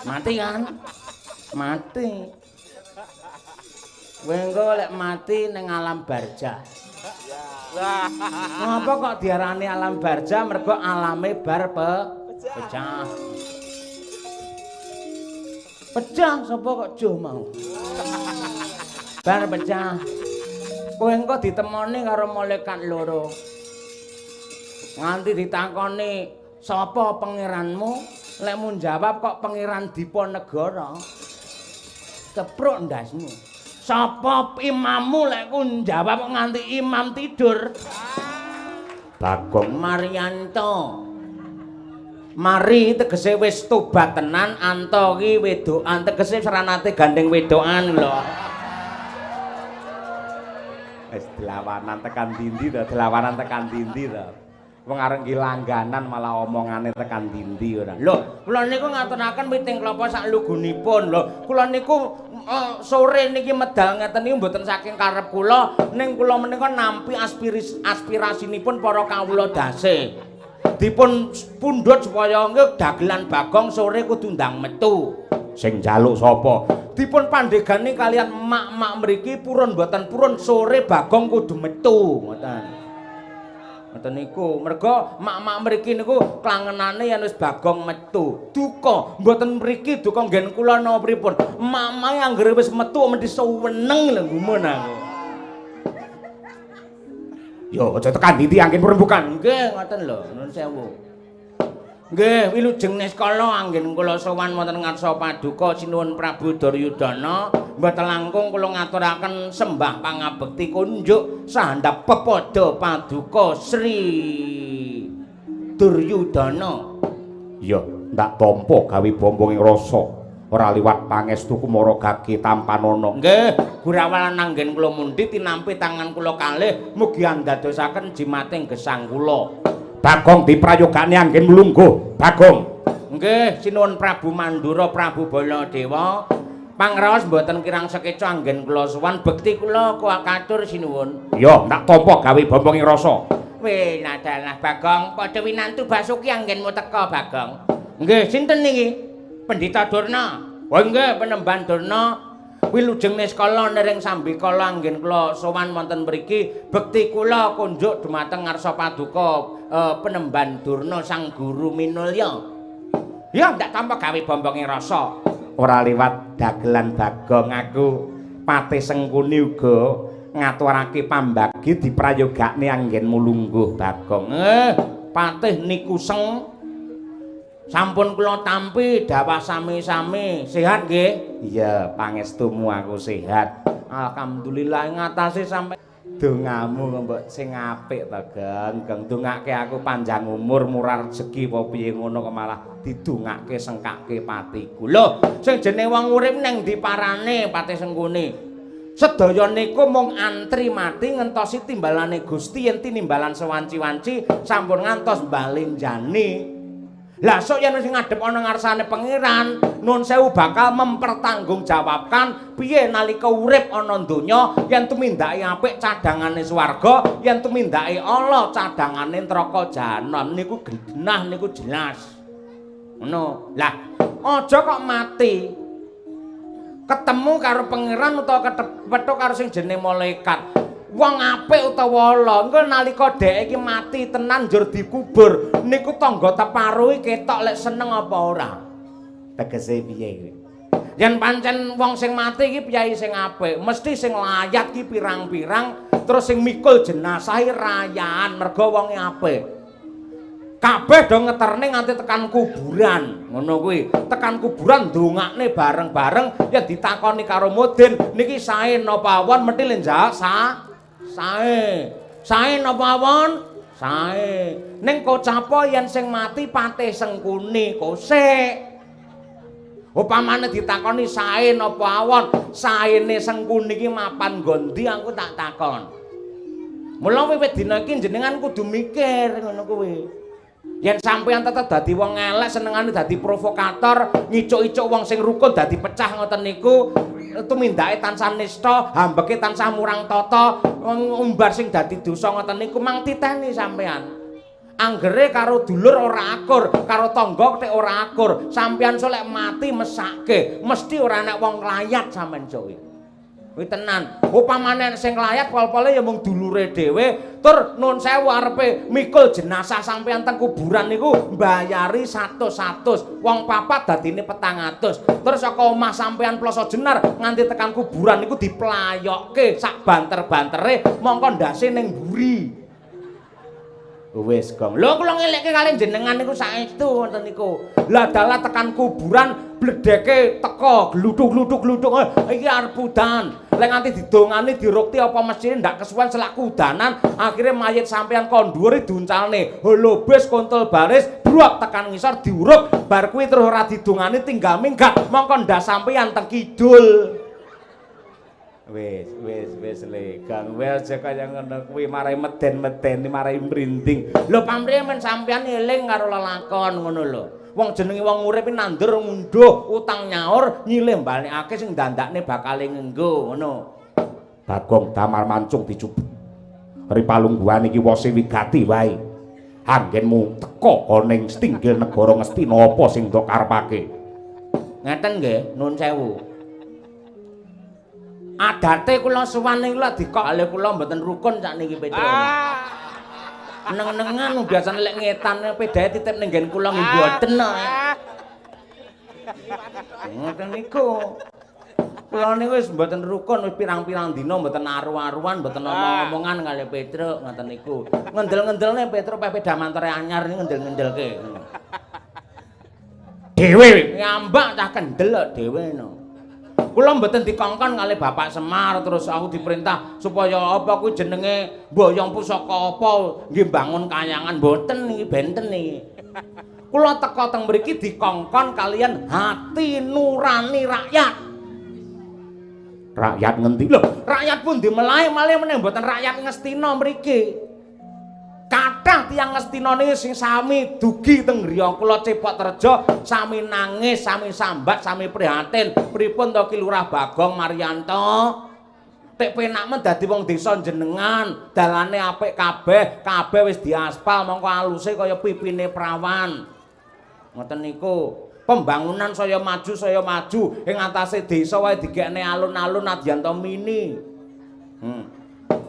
Mati kan? Mati. Kowe engko lek mati ning alam barzah. Ngapa kok diarani alam barzah? Mergo alame bar pecah. Pecah sapa kok jo mau? Bar pecah. Kowe engko ditemoni karo malaikat loro. Nganti ditakoni, "Sapa pangeranmu?" Lek mun jawab kok pangeran Diponegara. Kepruk ndasmu. Sapa imammu lek ku jawab kok nganti imam tidur. Bagong Marianto. Mari tegese wis tobat tenan, anto ki wedokan tegese seranate gandeng wedokan lho. Wis delawanan tekan dindi to, delawanan tekan dindi to. Wong areng ki langganan malah omongane tekan dindi ora. Lho, kula niku ngaturaken miting klapa sak lugunipun lho. Kula niku sore niki medal ngeten niku mboten saking karep kula, ning kula menika nampi aspirasinipun para kawula dase. Dipun pundhut supaya nggih dagelan Bagong sore kudu ndang metu. Sing njaluk sapa? Dipun pandhegani kalian mak-mak mriki purun mboten purun sore Bagong kudu metu, ngoten. Ngoten niku, merga mak-mak mriki niku klangenane yen wis Bagong metu. Duka mboten mriki duka nggen kula napa pripun. Mak-mak anggere wis metu mesti suweneng lho gumun aku. Yo aja tekan ndi anggen purun bukan. Nggih, ngoten lho, nuwun sewu. Nggih, wilujeng niskala anggen kula sowan wonten ngarsa paduka sinuwun Prabu Duryudana, mboten langkung kula ngaturaken sembah pangabekti kunjuk sahandap pepada paduka Sri Duryudana. Ya, ndak tampa gawe bombonging rasa, ora liwat pangestu kumara gage tampanana. Nggih, Gurawala nanggen kula mundhit tinampi tangan kula kalih mugi andadosaken jimating gesang kula. Bagong diprayogane anggen mlungguh. Bagong. Nggih, sinuwun Prabu Mandura, Prabu Baladewa. Pangraos mboten kirang sekeca anggen kula sowan bekti kula katur sinuwun. Ya, ndak tampa gawe bombonging rasa. Weh, nadalah Bagong, padha winantu Basuki anggenmu teka Bagong. Nggih, sinten niki? Pendhita Durna. Oh nggih, Penemban Durna. Wilujeng niskala nering sambikala anggen kula sowan wonten mriki bekti kula kunjuk dumateng ngarsa paduka Penemban Durna Sang Guru Minulya. Ya ndak tampa gawe bombonging rasa. Ora liwat dagelan Bagong aku Patih Sengkuni uga ngaturake pambagi diprayogakne anggenmu lungguh Bagong. Patih niku seng sampun kula tampi dawah sami-sami. Sehat nggih? Iya, pangestumu aku sehat. Alhamdulillah ngatasi sampai dongamu mbok sing apik to, Geng. Dongake aku panjang umur, murah rezeki apa piye ngono kok malah didongake sengkake patiku. Lho, sing jenenge wong urip ning ndi parane Patih Sengkuni? Sedaya niku mung antri mati ngentosi timbalane Gusti yen tinimbalan sewanci-wanci sampun ngantos balenjani. Lah sok yen wis ngadhep ana ngarsane pangeran, nuwun sewu bakal mempertanggungjawabkan piye nalika urip ana donya yen tumindake apik cadangane swarga, yen tumindake ala cadangane neraka jahanam niku genah niku jelas. Ngono. Lah, aja kok mati ketemu karo pangeran utawa ketemu karo sing jenenge malaikat. Wong apik utawa ala engko nalika dhek iki mati tenan njur dikubur niku tangga teparuhi ketok lek seneng apa ora. Tegese piye kuwi? Yen pancen wong sing mati iki piyai sing apik, mesti sing layat ki pirang-pirang terus sing mikul jenazahe rayaan merga wonge apik. Kabeh do ngeterne nganti tekan kuburan, ngono kuwi. Tekan kuburan ndongakne bareng-bareng yen ditakoni karo mudin niki sae napa awon mesti le njawab sae. Sae napa awon? Sae. Ning kocapa yen sing mati Patih Sengkuni kosek. Upamane ditakoni sae napa awon, saene Sengkuni iki mapan gondi aku tak takon. Mula wiwit dina iki jenengan kudu mikir ngono kuwi. Yen sampeyan tetep dadi wong elek senengane dadi provokator, ngicuk-icuk wong sing rukun dadi pecah ngoten niku, tumindake tansah nista, hambeke tansah murang tata, umbar sing dadi dosa ngoten niku mang titeni sampeyan. Anggere karo dulur ora akur, karo tangga tek ora akur. Sampeyan solek mati mesake, mesti ora enek wong nglayat sampean cowi. Kuwi tenan. Upamane sing nglayat pol-pole ya mung dulure dhewe, tur nuwun sewu arepe mikul jenazah sampeyan teng kuburan niku mbayari 100. Wong papat dadine 400. Terus saka omah sampeyan ploso jenar nganti tekan kuburan niku diplayokke sak banter-bantere mongko ndase ning mburi. Wis Gong. Lho kula ngelekke kalih jenengan niku saestu wonten niku. Lah dalah tekan kuburan bledeke teka gluduk-gluduk iki arep udan. Lek nganti didongani dirukti apa mesine ndak kesuwen selak udanan, akhire mayit sampeyan kon dhuwur diuncalne. Holobes kontol baris bruak tekan ngisor diuruk, bar kuwi terus ora didongani tinggal minggat, mongko ndak sampeyan teng kidul. Wis le Gang wis aja kaya ngono kuwi marai meden-medeni marai mrinting. Lho pamrih men sampeyan eling karo lelakon ngono lho. Wong jenenge wong urip nandur ngunduh utang nyaur nyilih balekake sing dandakne bakal ngenggo ngono. Bagong damar mancung dicubuk. Ripalungguhan iki wose wigati wae. Anggenmu teka ning Stinggil negara Ngastina apa sing ndok karepake. Ngeten nggih, nuwun sewu. Adate kula suwan niku lak dikok kula mboten rukun sakniki Petro. Neng-nengan biasane lek ngetan pedae titip ning nggen kula nggih mboten kok. Ngoten niku. Kula niku wis mboten rukun wis pirang-pirang dina mboten aru-aruan mboten omong-omongan kalih Petro ngoten niku. Ngendel-ngendelne Petro pepe damantare anyar niku ngendel-ngendelke. Dhewe ngambak cah kendel kok dhewe no. Kula mboten dikongkon kalih Bapak Semar terus aku diperintah supaya apa kuwi jenenge mboyong pusaka apa nggih bangun kayangan mboten niki benten niki. Kula teka teng mriki dikongkon kalian hati nurani rakyat. Rakyat ngendi lho? Rakyat pun dimelahi malih meneh mboten rakyat Ngastina mriki. Kathah tiyang Ngastina niki sing sami dugi teng griya kula Cepotrejo, sami nangis, sami sambat, sami prihatin. Pripun to Ki Lurah Bagong Maryanto? Tek penak men dadi wong desa jenengan, dalane apik kabeh wis diaspal mongko aluse kaya pipine prawan. Ngoten niku. Pembangunan saya maju ing atase desa wae digekne alun-alun Adyanto Mini.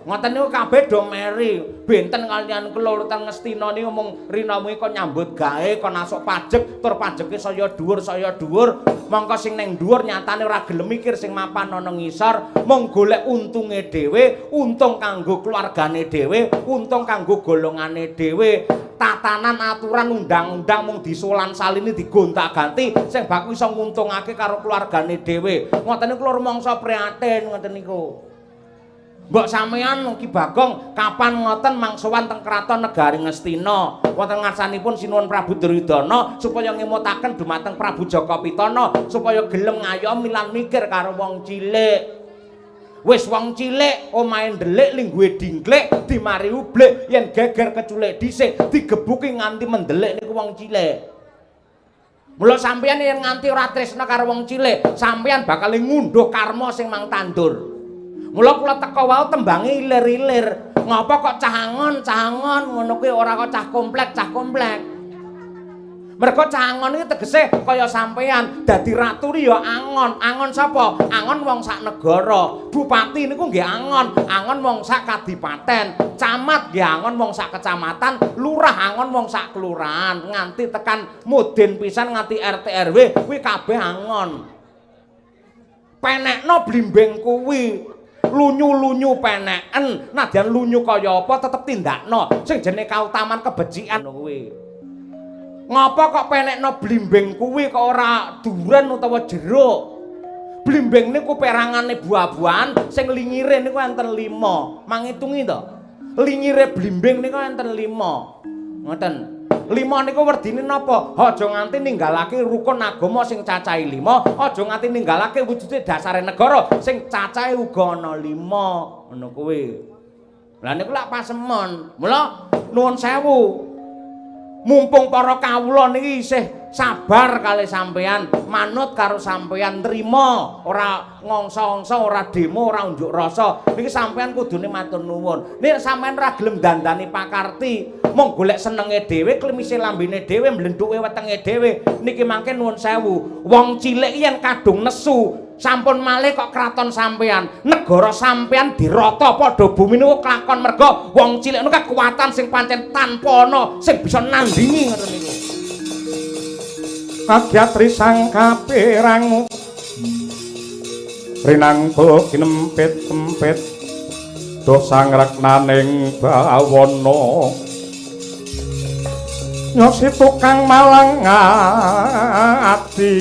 Ngoten niku kabeh do meri benten kalian kula teng Ngastina niku mung rinamu kok nyambut gawe kon asuk pajek tur pajeke saya dhuwur mongko sing ning dhuwur nyatane ora gelem mikir sing mapan ana ngisor mung golek untunge dhewe untung kanggo keluargane dhewe untung kanggo golongane dhewe tatanan aturan undang-undang mung disulan salini digontak-ganti sing bak iso nguntungake karo keluargane dhewe ngoten niku kula rumangsa prihatin ngoten niku. Mbok sampean Ki Bagong kapan ngoten mangsuwan teng kraton negari Ngastina wonten ngarsanipun sinuwun Prabu Duryudana supaya ngemutaken dumateng Prabu Jaka Pitana supaya gelem ngayomi lan mikir karo wong cilik. Wis wong cilik omahe ndelik lingguhe dingklik dimari ublik yen geger keculik dhisik digebuki nganti mendelik niku wong cilik. Mula sampeyan yen nganti ora tresna karo wong cilik sampeyan bakal ngunduh karma sing mang tandur. Mula kula teka wau tembange ilir-ilir. Ngapa kok cahangon ngono kuwi ora kok cah komplek. Mergo cahangon iki tegese kaya sampean dadi ratu ya angon. Angon sapa? Angon wong sak negara. Bupati niku nggih angon wong sak kadipaten. Camat nggih angon wong sak kecamatan, lurah angon wong sak kelurahan. Nganti tekan mudin pisan nganti RT RW kuwi kabeh angon. Penekno blimbing kuwi lunyu-lunyu peneken nadyan lunyu kaya apa tetep tindakno sing jenenge kautaman kebecikan kuwi. Ngapa kok penekno blimbing kuwi kok ora duren utawa jeruk? Blimbing niku perangane buah-buahan sing lingire niku enten 5. Mangitungi to. Lingire blimbing niku enten 5. Ngoten. 5 niku werdine napa? Aja nganti ninggalake rukun agama sing cacahe 5, aja nganti ninggalake wujude dasare negara sing cacahe uga ana 5. Ngono kuwi. Lah niku lak pasemon. Mula nuwun sewu. Mumpung para kawula niki isih sabar kali sampean, manut karo sampean, trima, ora ngongso-ngongso, ora demo, ora unjuk rasa. Niki sampean kudune matur nuwun. Nek sampean ra gelem dandani pakarti, mung golek senenge dhewe, klimise lambene dhewe, mlenduke wetenge dhewe. Niki mangke nuwun sewu. Wong cilik yen kadung nesu, sampun malih kok kraton sampean, negara sampean dirata padha bumi niku kelakon merga wong cilik niku kekuatan sing pancen tanpa ana sing bisa nandingi ngoten niku. Agyatri sang kapirang rinangkul kinempit-empit dosang reknaning bawana nyosi tukang malang ati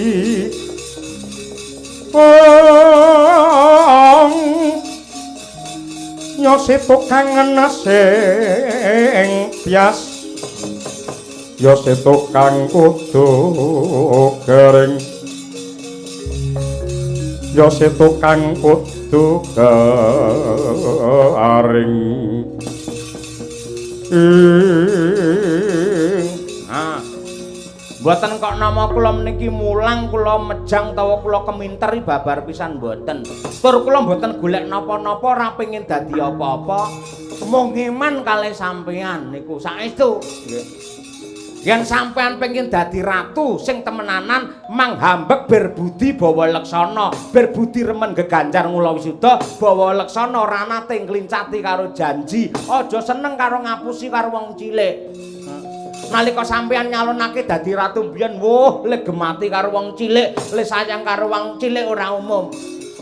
nyosi tukang sing bias nyosi tukang kudu kering nyosi tukang kudu kering mboten kok nama kula meniki mulang kula mejang tawa kula keminteri babar pisan mboten. Tur kula mboten golek napa-napa ora pengin dadi apa-apa. Mung iman kalih sampean niku saestu. Yen sampean pengin dadi ratu sing temenanan manghambek berbudi bawa leksana, berbudi remen geganjar ngula wisuda, bawa leksana ora nate nglincati karo janji, aja seneng karo ngapusi karo wong cilik. Nalika sampean nyalonake dadi ratu biyen woh le gemati karo wong cilik, le sayang karo wong cilik ora umum.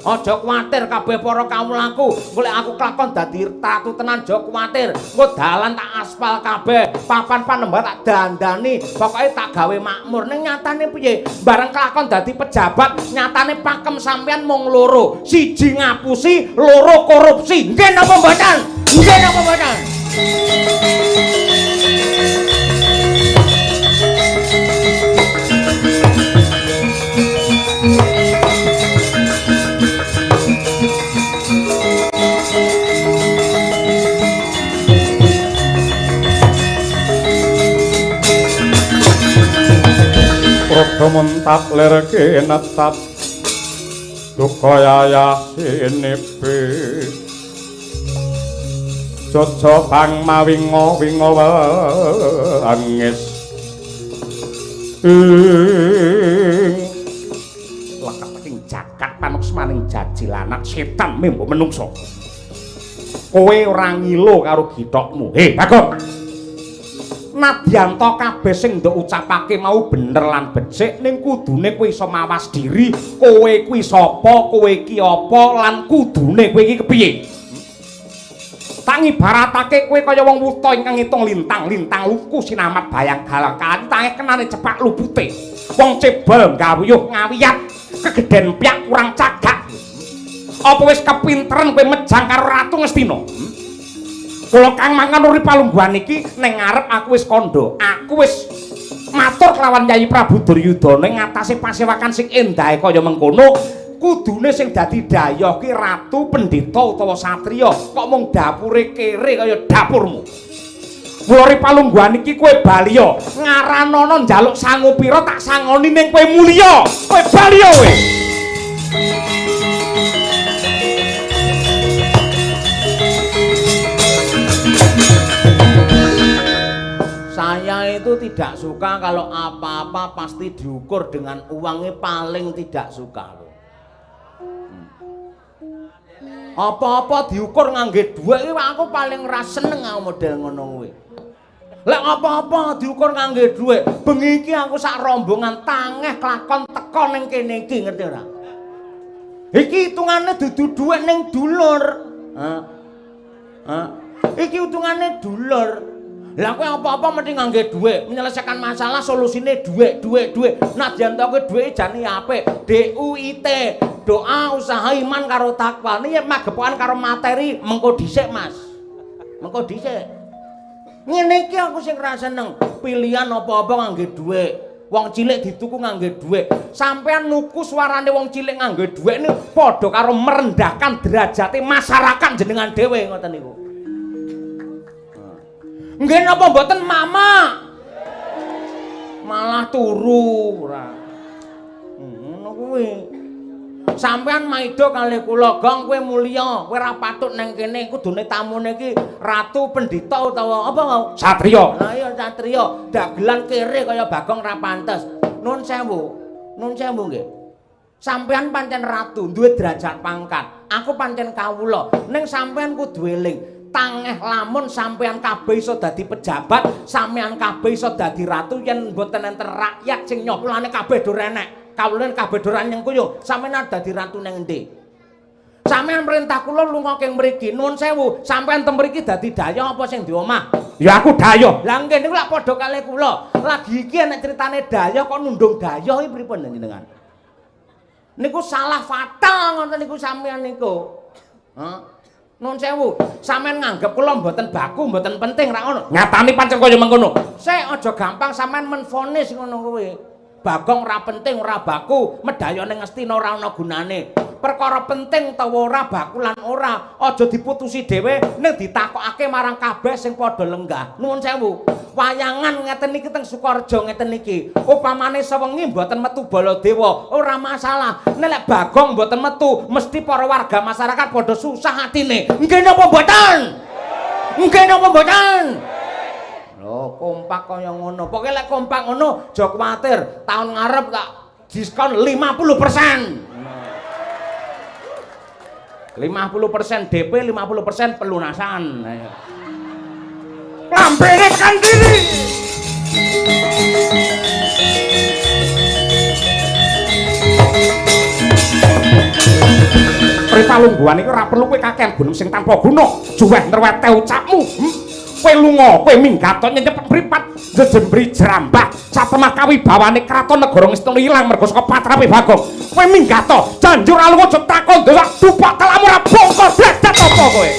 Aja kuwatir kabeh para kawulaku, golek aku kelakon dadi ratu tenan aja kuwatir. Engko dalan tak aspal kabeh, papan panemba tak dandani, pokoke tak gawe makmur. Ning nyatane piye? Bareng kelakon dadi pejabat, nyatane pakem sampean mung loro. Siji ngapusi, loro korupsi. Nggih napa mboten? Nggih napa mboten? Rodo mentap lerke netap dukaya sinepe jojo bang mawingo wingo angis lekat ing jagat panuk semaning jajil anak setan membo menungso kowe ora ngilo karo githokmu Bagong nadyanto kabeh sing nduk ucapake mau bener lan becik ning kudune kowe iso mawas diri kowe kuwi sapa kowe iki apa lan kudune kowe iki kepiye tak ngibaratake kowe kaya wong wuta ingkang ngitung lintang-lintang luku sinamat bayang galang kantange kenane cepak lupute wong cebol gawuyuh ngawiyat kegeden piyak kurang cagak apa wis kepinteren kowe mejang karo Ratu Ngastina kula kang mangan urip palungguhan iki ning ngarep aku wis kandha aku wis matur kelawan Yayi Prabu Duryudana ngatasi pasewakan sing endahe kaya mengkono kudune sing dadi dhayoh ki ratu pendeta utawa satriya kok mung dapure kere kaya dapurmu kula urip palungguhan iki kowe baliya ngaranana njaluk sangu pira tak sangoni ning kowe mulya kowe baliya kowe Saya itu tidak suka kalau apa-apa pasti diukur dengan uangnya paling tidak suka. Apa-apa diukur ngangge duit aku paling ra seneng model ngono kuwi. Lek apa-apa diukur ngangge duit, bengi iki aku sak rombongan tangeh kelakon teko ning kene iki ngerti ora? Iki hitungane dudu duit ning dulur. Iki hitungane dulur. Lah kowe apa-apa mesti ngangge dhuwit, menyelesaikan masalah solusine dhuwit. Nadyan to kowe dhuwit jane apik. DUIT, doa usaha iman karo takwa. Niki magepokan karo materi mengko dhisik, Mas. Mengko dhisik. Ngene iki aku sing ra seneng. Pilihan apa-apa ngangge dhuwit. Wong cilik dituku ngangge dhuwit. Sampeyan nuku suarane wong cilik ngangge dhuwit niku padha karo merendahkan derajate masyarakat jenengan dhewe ngoten niku. Nggih napa mboten Mama? malah turu ora. Ngono kuwi. Sampeyan maido kali kula, Gong kowe mulya, kowe ora patut nang kene, kudune tamune iki ratu pendhita utawa apa mau? Satriya. Lah iya satriya, dagelan kere kaya Bagong ra pantes. Nuwun sewu. Nuwun sewu nggih. Sampeyan pancen ratu, duwe derajat pangkat. Aku pancen kawula. Ning sampeyan kudu eling, tangeh lamun sampeyan kabeh iso dadi pejabat, sampeyan kabeh iso dadi ratu yen mboten enten rakyat sing nyoplane kabeh do renek. Kawulen kabeh doran nyengkuyung, sampeyan dadi ratu ning endi? Sampeyan perintah kula lunga keng mriki. Nuwun sewu, sampeyan tem mriki dadi dayoh apa sing di omah? Ya aku dayoh. Lah nggih niku lak padha kali kula. Lagi iki nek critane dayoh kok nundung dayoh iki pripun jenengan? Niku salah fatal ngoten niku sampeyan niku. Heh. Nuwun sewu, sampeyan nganggep kula mboten baku, mboten penting ra ngono. Nyatane pancen kaya mengkono. Sik aja gampang sampeyan menfonis ngono kuwi. Bagong ora penting ora baku, medayane Ngastina ora ana gunane. Perkara penting utawa ora baku lan ora aja diputusi dhewe ning ditakokake marang kabeh sing padha lenggah. Nuwun sewu. Wayangan ngeten iki teng Sukorejo ngeten iki. Upamane sewengi mboten metu Baladewa, ora masalah. Nek Bagong mboten metu, mesti para warga masyarakat padha susah atine. Nggih napa mboten? Nggih napa mboten? Oh, kompak kaya ngono. Pokoke lek kompak ngono, aja kuwatir. Tahun ngarep tak diskon 50%. 50% DP, 50% pelunasan. Lambene kan diri. Pripalungguhan iki ora perlu kowe kakehan gunung sing tanpa guna. Juweh nrewete ucapmu. Kowe lunga, kowe minggato nyenyep mripat jejembri jerambah satemah kawibawane kraton negara Ngastina ilang mergo saka patrape Bagong. Kowe minggato janjur alunga aja takon delok tupak telamu ora bongkor bladat apa kowe.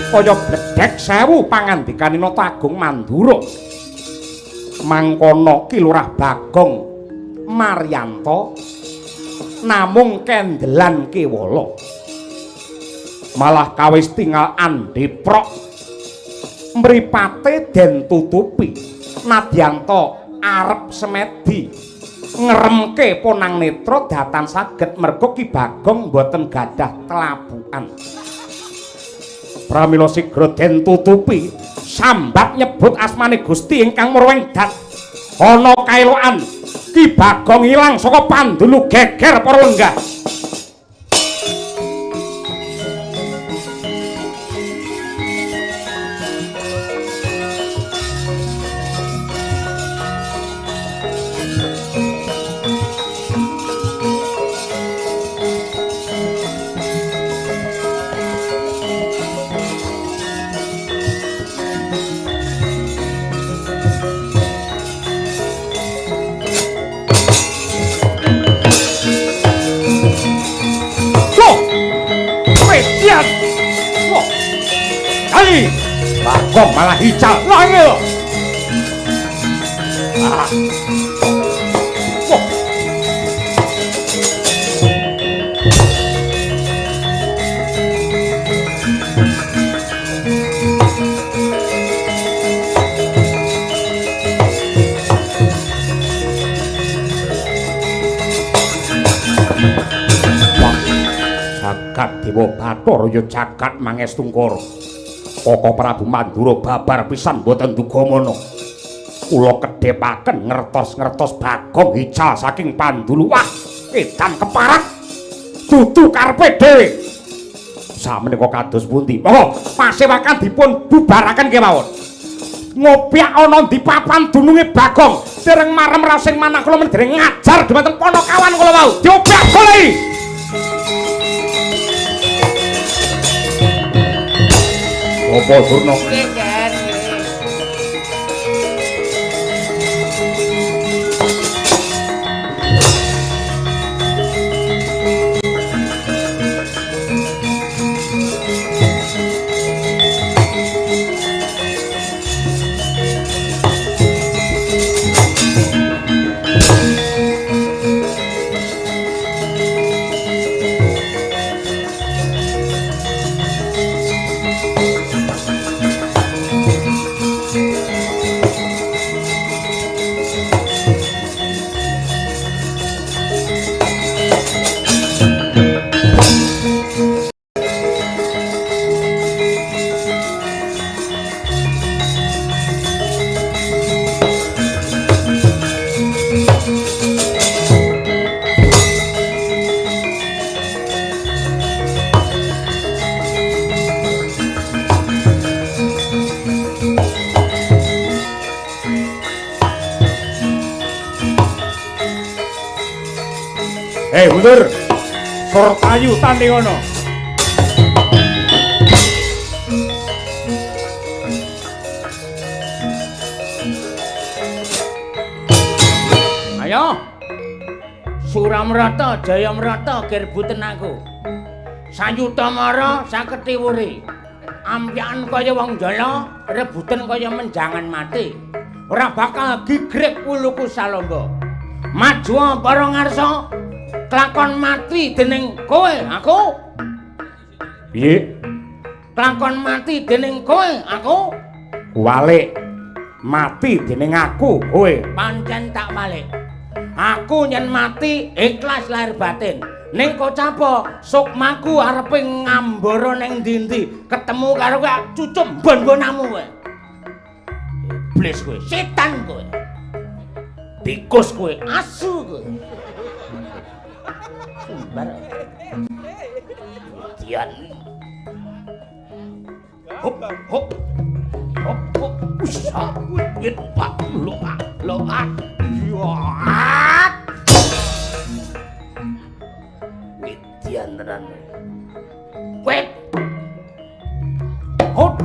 Kaya bledhek 1000 pangandikane Nata Agung Mandura. Mangkono Ki Lurah Bagong Maryanto namung kendelan kewala. Malah kawis tinggal andeprok mripate den tutupi. Nadyanto arep semedi ngeremke ponang netra datan saged merga Ki Bagong boten gadah telabukan. Pramila sigra den tutupi sambat nyebut asmane Gusti ingkang murwengdat. Ana kaelokan Ki Bagong ilang saka pandulu geger para lenggah. Bagong malah hical wangi lho. Wah. Jagat Dewa Bathara ya jagat mangestungkara. Koko Prabu Mandura babar pisan boten duga mono. Kula kedhepaken ngertos-ngertos Bagong hical saking pandulu. Wah, edan keparat. Dudu karepe dhewe. Sameneika kados pundi? Monggo pasewakan dipun bubaraken kemawon. Ngopyak ana ndi papan dununge Bagong. Dereng marem rasing manah kula mendhereng ngajar dhumateng Panakawan kula wau. Diopyak goleki. Apa Durna? Mundur. Sortayu tanding ngono. Ayo. Suramrata, Jayamrata gerbuten aku. Sayuta mara saketi wuri. Ampyan kaya wong jala, rebutan kaya menjangan mati. Ora bakal gigrek wuluku salomba. Maju para ngarsa, klakon mati dening kowe aku. Piye? Klakon mati dening kowe aku. Walik. Mati dening aku kowe. Pancen tak walik. Aku yen mati ikhlas lahir batin. Ning kocapa sukmaku arepe ngambara ning ndi-ndi ketemu karo kowe cucuk bon-bonamu kowe. Iblis kowe, setan kowe. Tikus kowe, asu kowe. Sumbar. Dian. Hop hop. Hop hop. Usah. Wit pak loak. Yuat. Witian tenan. Wet. Hot.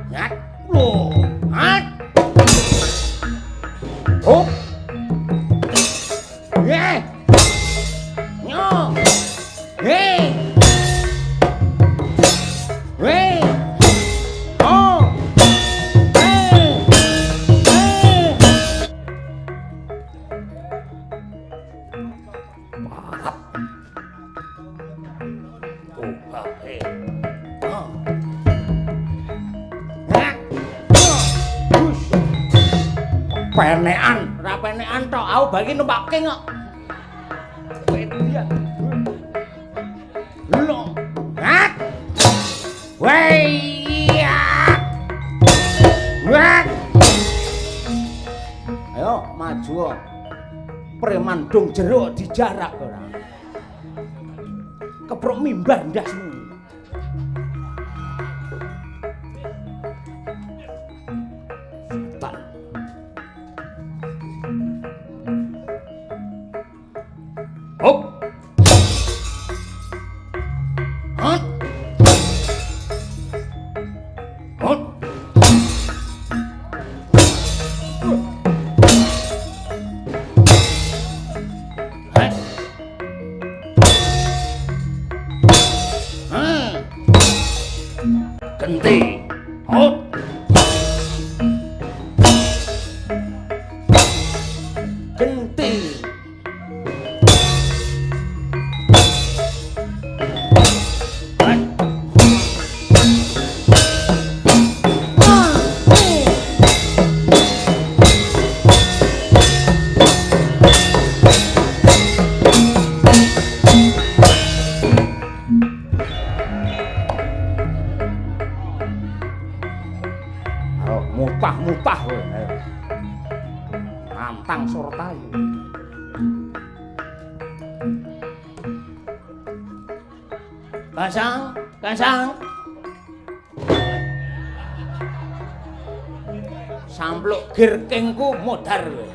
Ngat. Lo. Hat. Hop. Yeah. Nyo. Hey. Hey. Oh. Penekan, ora penekan tok. Aku bagi numpake kok. Lho. Hat. Wei. Wat. Ayo maju. Preman dong jeruk dijarak ora. Keprok mimbar ndasmu. Hop. Hot. Hot. Hai. Genti. Hot. Genti. Mupah kowe. Nantang Sortayu. Kasang. Sampluk girkingku modar kowe.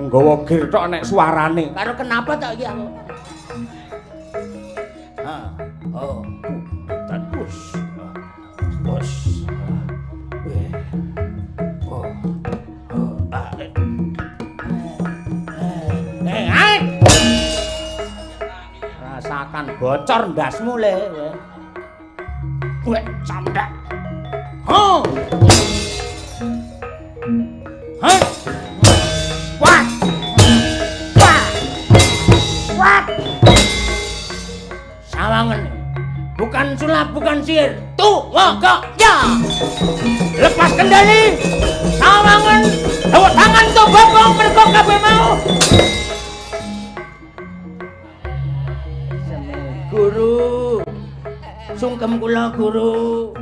Nggawa gir tok nek suarane. Karo kenapa tok iki aku? Oh. Bus. Bos. Rasakan bocor ndasmu le kowe. Kowe candak. Ho. Hah? Wah. Sawangan. Bukan sulap, bukan sihir. Tuh, kok ya. Lepas kendali. Sawangan. Lewat tangan tuh bokong merkok kabeh mau. Guru. Sungkem kula guru.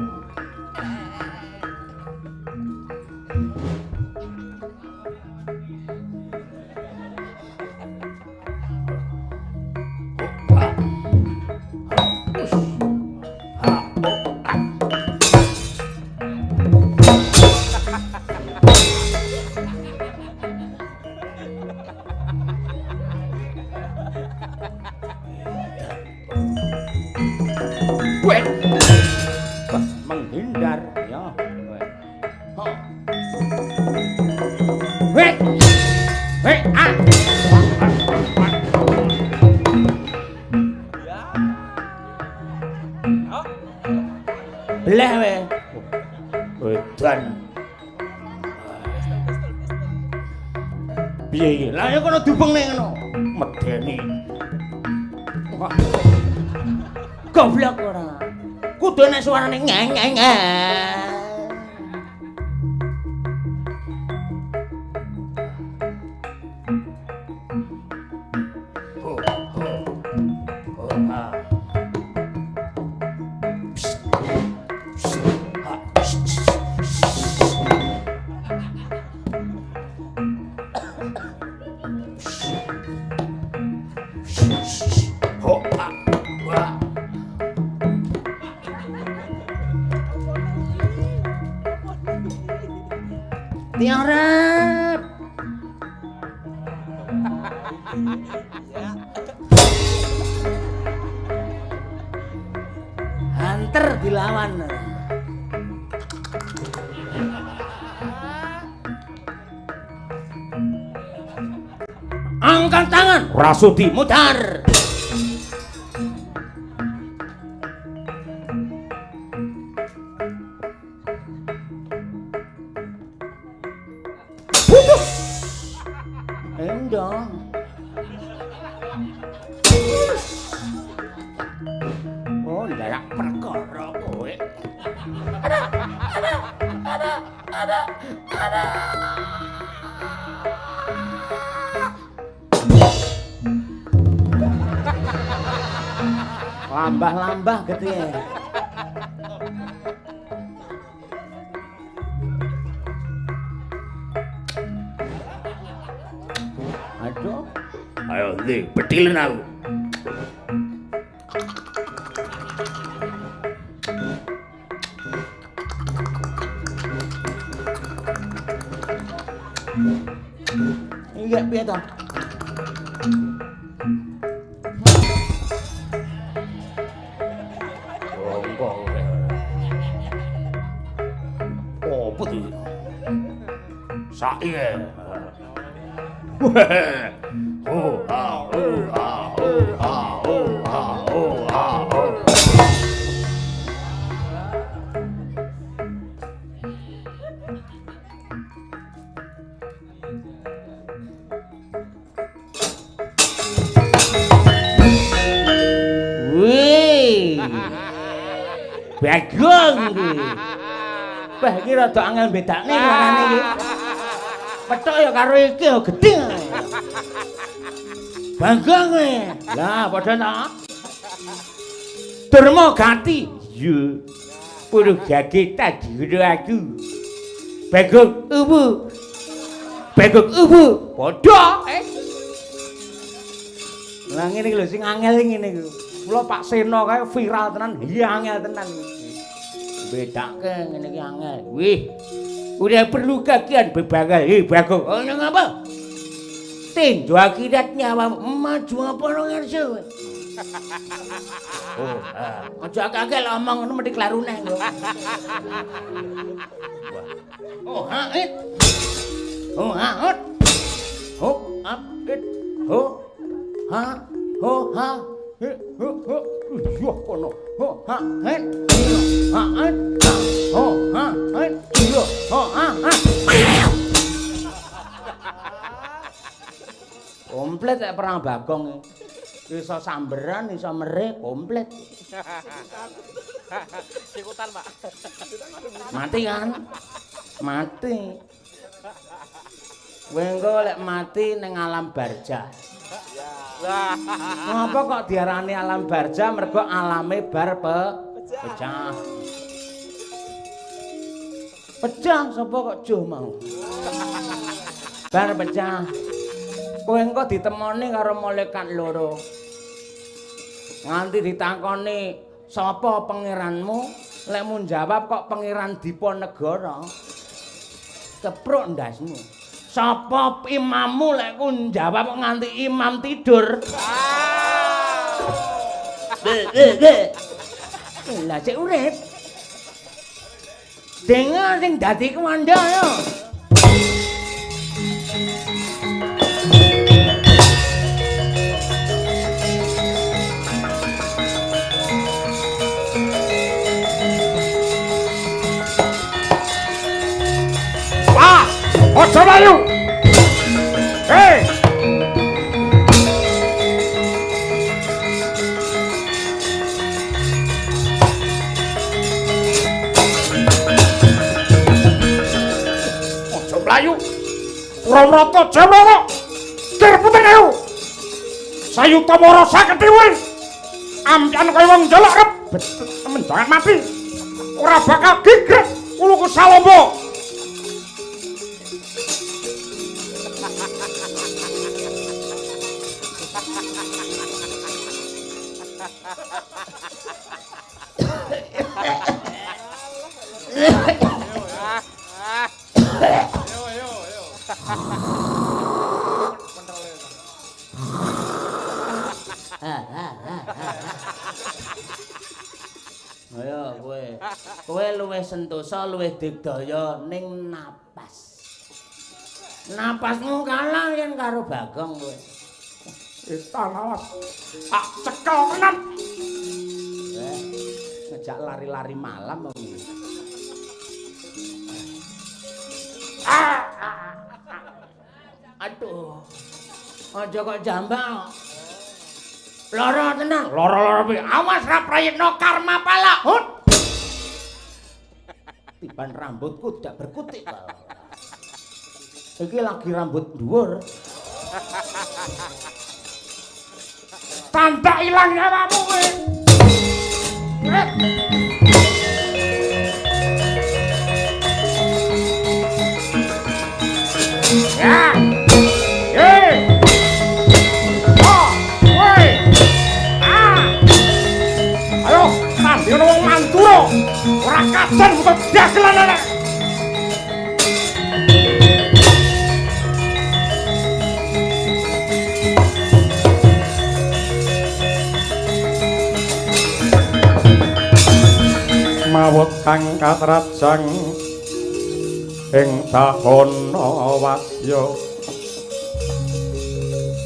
Weh. Menghindar ya. Weh. Weh, ah. Belah weh. Edan. Piye iki? Lah ya kono dubeng ning ngono. Medeni. Goblok ora. Kudu nek suarane ngeng. Tiarep. Hunter dilawan. Angkat tangan. Rasudi Mutar. Putus. Endong. Oh, ndarak perkara kowe. Ada. Lambah-lambah gitu ya. Aduh. Ayo ndi bedhilen aku. Iya piye to? Opo iki? Saiki. Wih. Bagong iki. Wah iki rada angel bedakne warnane iki. Petok ya karo iki ya gedhe. Bagong kowe. Lah padha ta? Durma Gati. Iya. Puru gage tadi aku. Bagong ubu. Bagong ubu. Padha. Lah ngene iki lho sing angel ngene iki. Mula Pak Seno kae viral tenan, iya angel tenan. Bedake ngene iki angel. Wih. Udah perlu kakian bebangal. Bagong. Oh ngapa? Tinju akhirat nyawa maju apa ora ngerti. Oh, aja kakel omong ngono mesti klarune lho. Oh, it. Oh, it. Oh, it. Oh. Ha. Oh, ha. Yo kono. Oh, ha. It. Ha, it. Oh, ha. It. Yo. Oh, ha. Komplit nek perang Bagong iki. Iso samberan, iso merih, komplit. Ikutan, Pak. Mati kan? Mati. Kowe engko lek mati ning alam barzah. Ngapa kok diarani alam barzah? Mergo alame bar pecah. Pecah sapa kok joh mau? Bar pecah. Kowe engko ditemoni karo malaikat loro. Nganti ditakoni, "Sapa pangeranmu?" Lek mun jawab kok Pangeran Diponegara. Cepruk ndasmu. Sapa imammu lek ku jawab kok nganti imam tidur. Lah cek urip. Dengar sing dadi komando ya. Wah, ojo mlayu. Hei. Ojo mlayu. Purwokerto Jembrana. Kir putih ayo. Sayuta mara saketiwe. Ampian kaya wong njaluk rebet menjangan mati. Ora bakal gigrek uluku salombo. Ayo kowe luwih sentosa luwih digdaya ning napas. Napasmu kalah yen karo Bagong kowe. Istanawas. Tak cekel tenan. Ngejak lari-lari malam wong. Aduh. Aja kok jambang. Lara tenan, Lara-lara piye? awas ra prayitna karma pala. Hut. Tiban rambutku tidak berkutik. Iki lagi rambut dhuwur. Tanda ilang nyawamu kowe. Ya. Ayo, nanti ana wong mandura. Ora kajen butuh dagelan ana. Mawut kang katrajang ing dahana wadya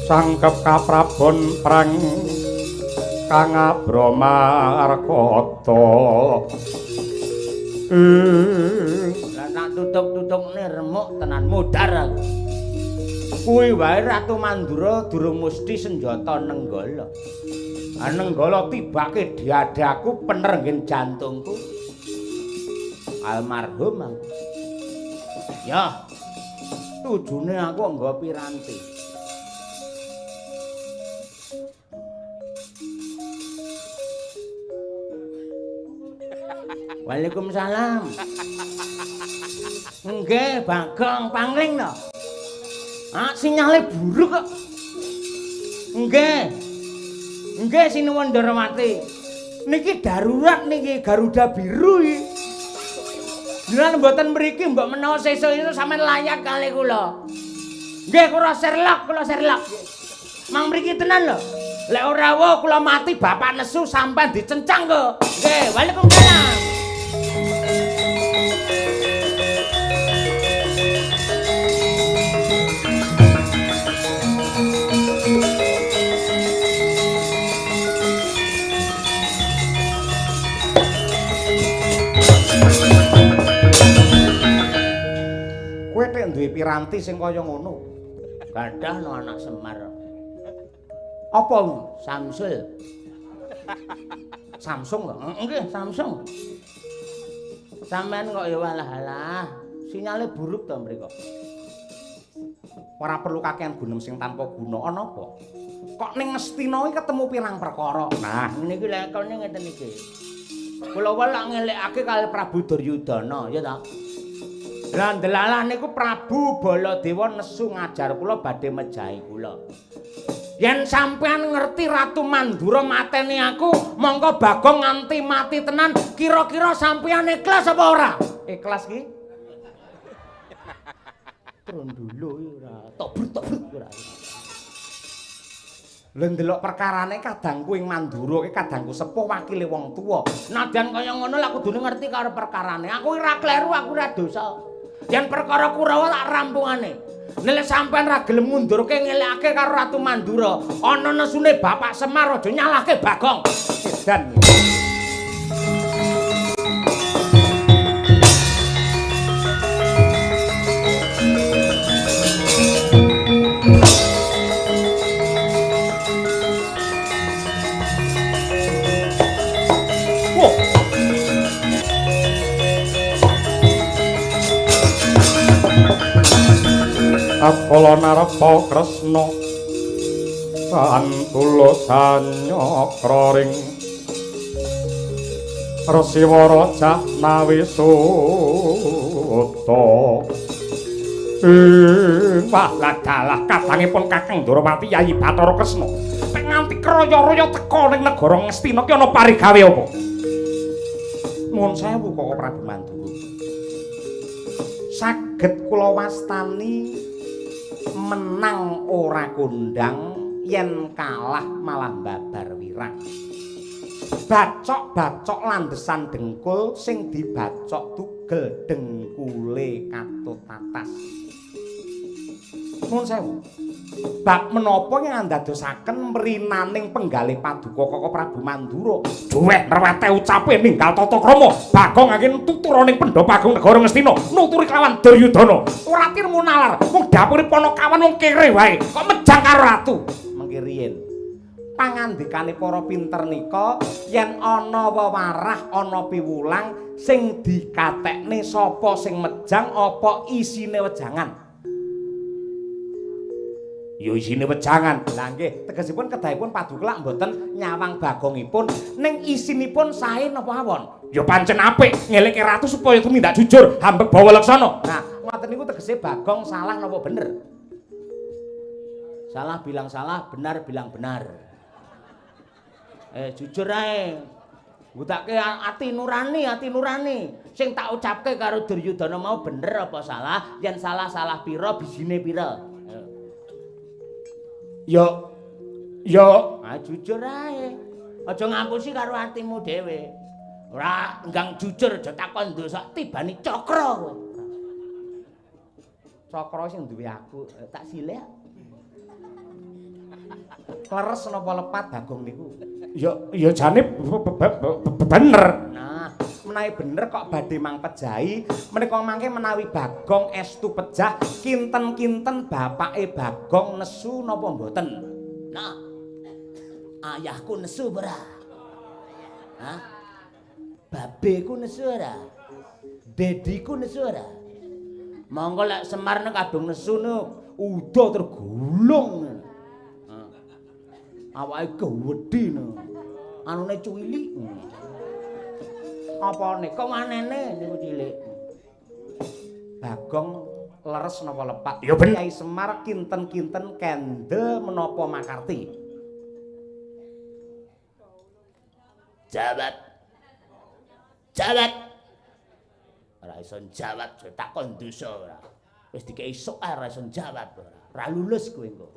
sangkep kaprabon prang kang abramarkata Lah tak tutup-tutupne remuk tenan mudhar aku. Kuwi wae Ratu Mandura durung mesti senjata nenggala. Nenggala tibake diadaku penernggen jantungku. Almarhum aku. Ya. Tujune aku nggo piranti. Waalaikumsalam. Nggih, Bagong Pangling to. Sinyale buruk kok. Nggih. Nggih Sinuwun Ndarawati. Niki darurat niki Garuda Biru iki. Jenengan mboten mriki mbok menawa sesuk sampean layak kalih kula. Nggih kula Sherlock. Mang mriki tenan lho. Lek ora wae kula mati bapak nesu sampean dicencang kok. Nggih, waalaikumsalam. Kowe tek duwe piranti sing kaya ngono. Gadah no anak Semar. Apa Samsul? Samsung kok? Nggih, Samsung. Sampeyan kok ya walah-alah. Sinyale buruk to mriko. Ora perlu kakean gunem sing tanpa guna. Ana apa? Kok ning Ngastina iki ketemu pirang perkara. Nah, niki lekone ngeten iki. Kula wae lak ngelekake kali Prabu Duryudana, ya ta? Lah ndelalah niku Prabu Baladewa nesu ngajar kula badhe mejahi kula. Yen sampean ngerti Ratu Mandura mateni aku, mongko Bagong nganti mati tenan, kira-kira sampean ikhlas apa ora? Ikhlas ki? Trondolo ora, tobrut ora. Lho ndelok perkarane kadangku ing Mandura ki kadangku sepuh wakile wong tuwa. Nadyan kaya ngono lak kudune ngerti karo perkarane. Aku ora kleru, aku ora dosa. Yen perkara Kurawa tak rampungane. Nek sampean ra gelem mundurke ngelekake karo Ratu Mandura, ana nesune Bapak Semar aja nyalahke Bagong. Edan. Apala narpa Kresna kantula sanyakra ring Resiwara Jahnawi Suta. Wah ladalah kadangipun Kakang Durawati Yayi Bathara Kresna pek nganti kraya-raya teka ning negara Ngastina ki ana parigawe apa? Nuwun sewu Koko Prabu Mandura. Saged kula wastani menang ora kondang yen kalah malah babar wirang. Bacok-bacok landesan dengkul sing dibacok tugel dengkule katut atas. Nuwun sewu. Bab menapa ing andadosaken mrinaning penggalih paduka Koko Prabu Mandura duweh nrewete ucape ninggal tata krama Bagong angin tuturaning Pendhapagung negara Ngastina nuturi kelawan Duryudana ora tirmu nalar wong dapure Panakawan wong kere wae kok mejang karo ratu mengki riyen pangandikane para pinter nika yen ana wewarah ana piwulang sing dikatekne sapa sing mejang apa isine wejangan. Ya isine wejangan. Lah nggih, tegesipun kedahipun paduka mboten nyawang Bagongipun ning isinipun sae napa awon? Ya pancen apik ngelekke ratu supaya tumindak jujur, hambek bawa laksana. Nah, ngoten niku tegese Bagong salah napa bener? Salah bilang salah, benar bilang benar. Jujur ae. Ngutake ati nurani. Sing tak ucapke karo Duryudana mau bener apa salah? Yen salah pira bijine pira? Yo, jujur ae. Aja ngapusi karo atimu dhewe. Ora enggang jujur aja takon dosa tibani cakra kowe. Cakra sing duwe aku, tak silih. Kleres napa lepat Bagong niku? Ya jane bener. Nah, menawi bener kok badhe mangpejahi, menika mangke menawi Bagong estu pejah, kinten-kinten bapake Bagong nesu napa mboten? Nah, ayahku nesu ora? Hah? Babeku nesu ora? Dediku nesu ora? Monggo lek Semar nek kadung nesu nu uda tergulung. Awake gedhe no. Anune cilik. Apa nek kok manene niku cilik. Bagong leres napa lepat? Ya ben Kyai Semar kinten-kinten kendel menapa makarti. Jawab. Ora iso jawab, takon dosa ora. Wis dikei sok ora iso jawab ora. Ora lulus kowe engko.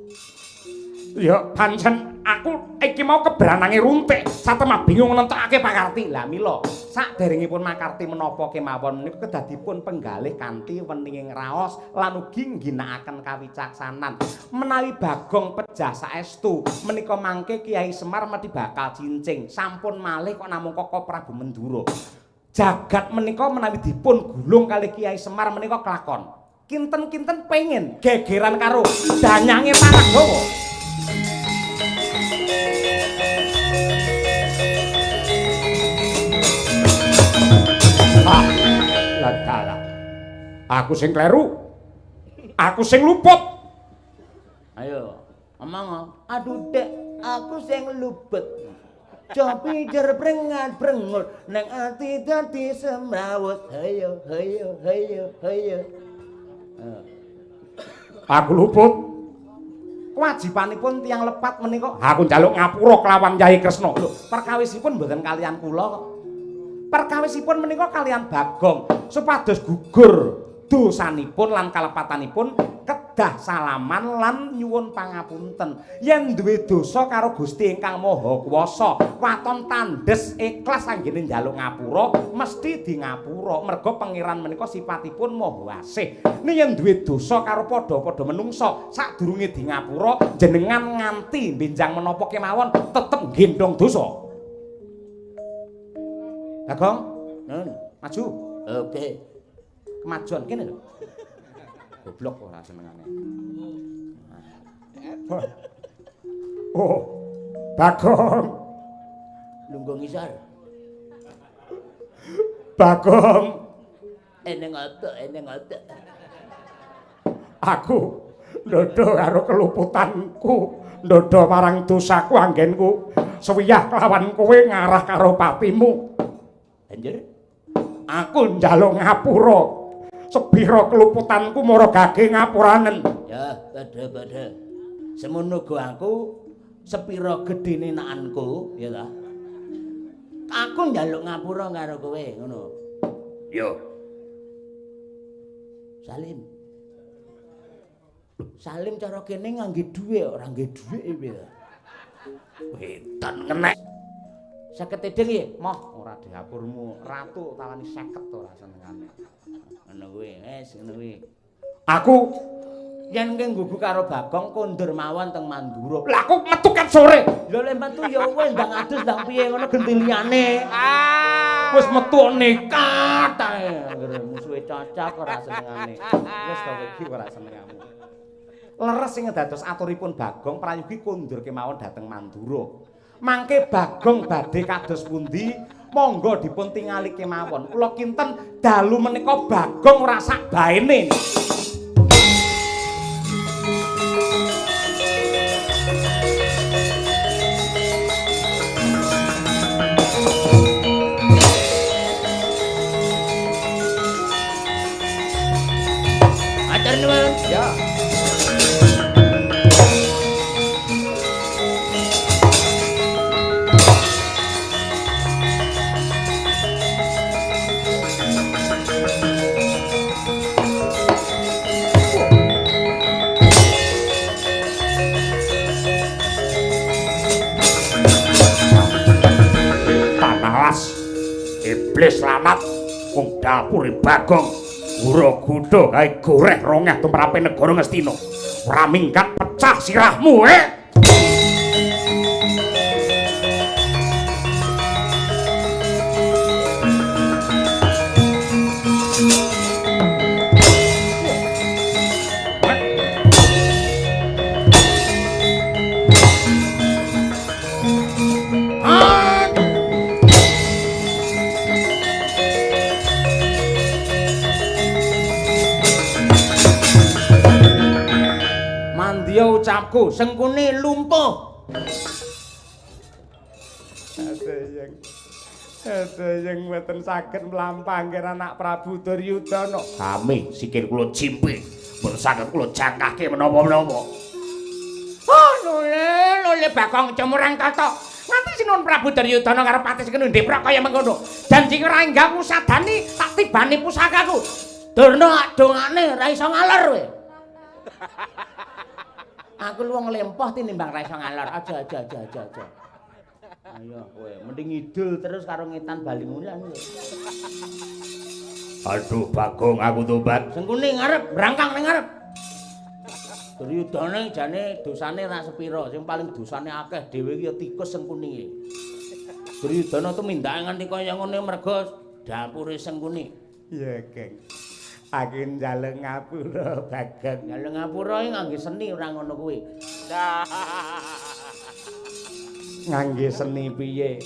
Ya pancen aku iki mau keberanange runtik satemah bingung nentokake pakarti. Lah mila saderengipun makarti menapa kemawon niku kedadipun penggalih kanthi weninging raos lan ugi ngginakaken kawicaksanan. Menawi Bagong pejah saestu menika mangke Kyai Semar mesti bakal cincing. Sampun malih kok namung Koko Prabu Mandura. Jagat menika menawi dipun gulung kalih Kyai Semar menika kelakon. Kinten-kinten pengen gegeran karo danyange Panagawa. Ladalah. Aku sing kleru. Aku sing luput. Ayo, omong. Aduh, Dek, aku sing luput. Cobi jer brengat-brengut nang ati dadi semrawut. Hayo. Aku luput. Kewajibanipun tiyang lepat menika aku njaluk ngapura kelawan Kyai Kresna. Lho, perkawisipun mboten kalian kula kok. Perkawisipun menika kalian Bagong supados gugur dosanipun lan kalepatanipun kedah salaman lan nyuwun pangapunten. Yen duwe dosa karo Gusti ingkang Maha Kuwasa, waton tandes ikhlas anggene njaluk ngapura, mesti di ngapura. Merga pangeran menika sipatipun Maha Asih. Ning yen duwe dosa karo padha-padha menungsa, sadurunge di ngapura, jenengan nganti benjang menapa kemawon tetep gendong dosa. Bagong, maju. Oke. Kemajuan kene lho. Goblok ora senengane. Oh, Bagong. Lungguh ngisor. Bagong. Eneng otot. Aku ndodo karo keluputanku, ndodo marang dosaku anggenku. Suwiyah kelawan kowe ngarah karo patimu. Banjur Aku njaluk ngapura. Sepira keluputanku mara gage ngapuranen. ya padha-padha. Semono go aku sepira gedene naanku, ya ta. Aku njaluk ngapura karo kowe, ngono. Yo. Salim. Salim cara kene ngangge dhuwit, ora ngangge dhuwit piye ta. Wetan ngenek. 50 ding ya, Moh ora dihapurmu. Ratu tawani 50 ora senengane. ngono kuwi, wis ngono kuwi. Aku Yen kowe nggugu karo Bagong kondur mawon teng Mandura. lah aku metu ket sore. Lho lek metu ya wis ndang adus ndang piye ngono genti liyane. Wis metu nekat Ae anggere musuhe cocok ora senengane. Wis to iki ora senengamu. Leres sing dados aturipun Bagong prayogi kondur kemawon dhateng Mandura. Mangke Bagong badhe kados pundi? Monggo dipun tingali kemawon. Kula kinten dalu menika Bagong ora sak baene. Atur nuwun. Ya. Iblis lanat wong dapure Bagong ura gudha kae goreh rongeh tumrape negara Ngastina. Ora minggat pecah sirahmu, Mandiya ucapku sengkune lumpuh. Sedayeng mboten saged mlampah kira anak Prabu Duryudana. Sami sikil kula jimpe. Mboten saged kula jangkahke menapa-menapa. Oh, lole Bagong cemurang kata. Nganti Sinun Prabu Duryudana karo Patih Kenundipra kaya mengkono. Janji ora enggak kusadani tak tibani pusakaku. Durna dongane ra iso ngalor kowe. Aku lu wong lempoh tinimbang ra iso ngalor. Aja. Ayo kowe mending ngidul terus karo ngetan bali mulan kowe. Aduh Bagong aku tobat. Sengkune ngarep, brangkang ning ngarep. Duryudana jane dosane ra sepira, sing paling dosane akeh dhewe iki ya tikus Sengkuni iki. Duryudana tumindake nganti kaya ngene merga dapure Sengkuni. Iya, Geng. Aku njaluk ngapura, Bagong. Njaluk ngapura iki ngangge seni ora ngono kuwi. Ngangge seni piye?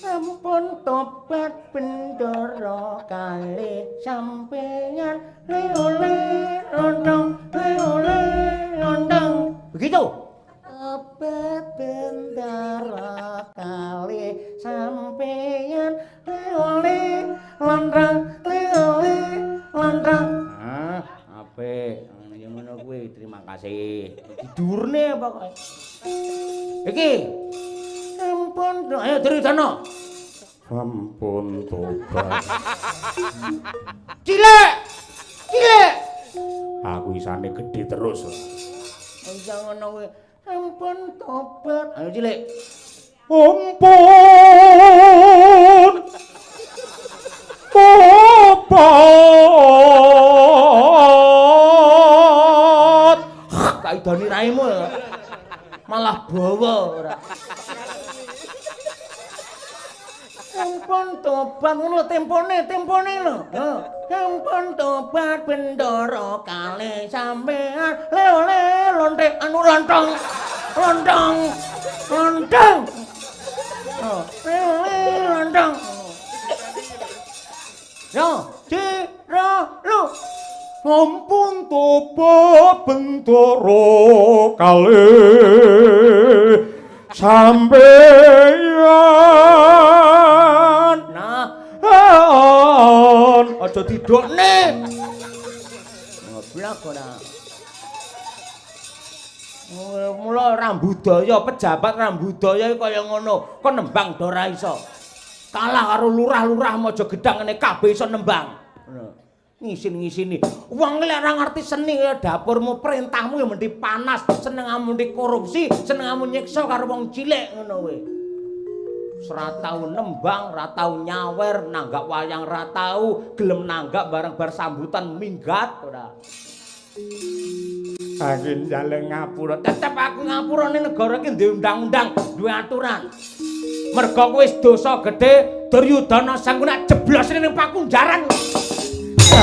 Ampun tobat Bendara kalih sampeyan leole rondong begitu tobat Bendara kalih sampeyan leole rondong apik ya ngono kuwi terima kasih didurne apa kok iki ampun, ayo Duryudana. Ampun tobat. Cilek. Aku isane gedhe terus. Aja ngono kuwi. Ampun tobat. Ayo cilik. Ampun. Tobat. Kaidoni raimu malah bawa ora. Ampun tobat ngono tempone lho. Ampun tobat bendoro kali sampean le lontek anu lontong. Lontong. Oh, le lontong. Yo, ciro lu. Ampun tobat bendoro kali sampeyan. Nah, aja didokne. Ngoblok ora. Mula rambudaya pejabat rambudaya kaya ngono. Kok nembang do ora iso. Kalah karo lurah-lurah Mojogedang ngene kabeh iso nembang. Ngisin-ngisini. Wong lek ora ngerti seni kaya dapurmu, perintahmu ya mendhi panas, senengamu mendhi korupsi, senengamu nyiksa karo wong cilik ngono kuwi. Ora tau nembang, ora tau nyawer, nanggak wayang ora tau, gelem nanggak bareng bar sambutan minggat ora. Angin jaleng ngapura. Tetep aku ngapurane negara iki duwe undang-undang, duwe aturan. Merga kuwi wis dosa gedhe, Duryudana sang kuwi jeblos ning pakunjaran.